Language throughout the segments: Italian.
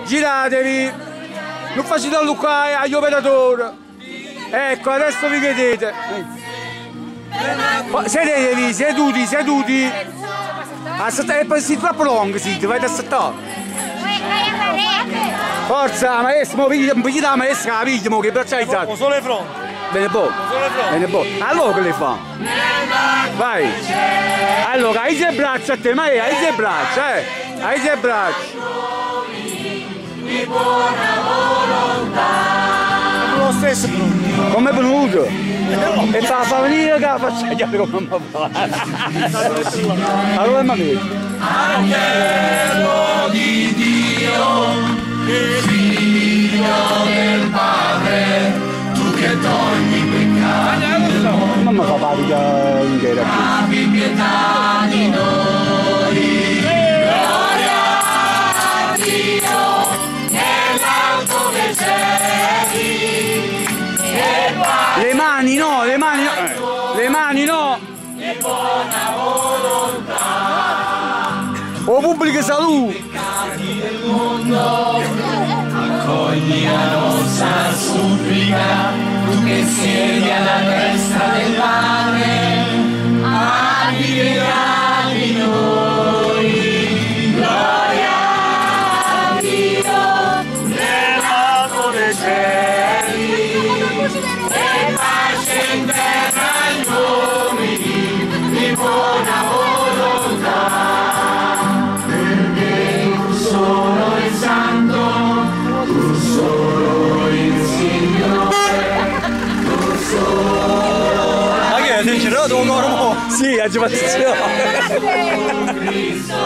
Giratevi, non facete alluccare agli operatori. Ecco, adesso vi vedete. Sedetevi, seduti. E si troppo lungo, sì, ti vai a aspettare. Forza, maestro, pigli la maestra, pigli, che braccia hai alzate. Solo le fronte. Bene, buono. Allora che le fa? Vai. Allora, hai le braccia a te, ma hai le braccia, Hai le braccia. Di buona volontà. Lo stesso Bruno. Come è venuto? E fa venire che faccia chiaro come mi fa. Allora mi vedi. Angelo di Dio, figlio del Padre, tu che togli i peccati del mondo. Mamma fa parica intera. Abbi pietà di noi. Gloria a Dio nell'alto dei cieli. Le mani no. Di buona volontà. O pubblica salute. Del mondo, accogli la nostra supplica, tu che siedi alla destra del Padre, abbi pietà di noi. Gloria a Dio nell'alto dei cieli e pace in terra agli uomini di buona volontà. Solo il Santo, tu solo il Signore, tu solo Ma che è? Sei girato un corpo? Sì, ha fatto Cristo,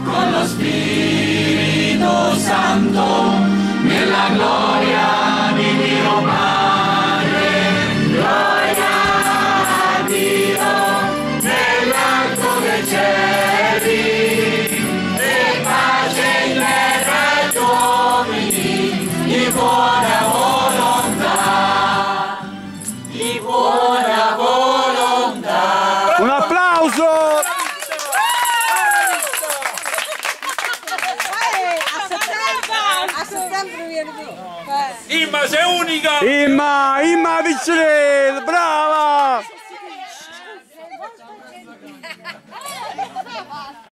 con lo Spirito Santo, nella gloria di Dio Padre. Gloria a Dio nell'alto dei cieli. Di buona volontà. Un applauso! A settembre viene qui. Imma sei unica! Imma Piccinelli, brava!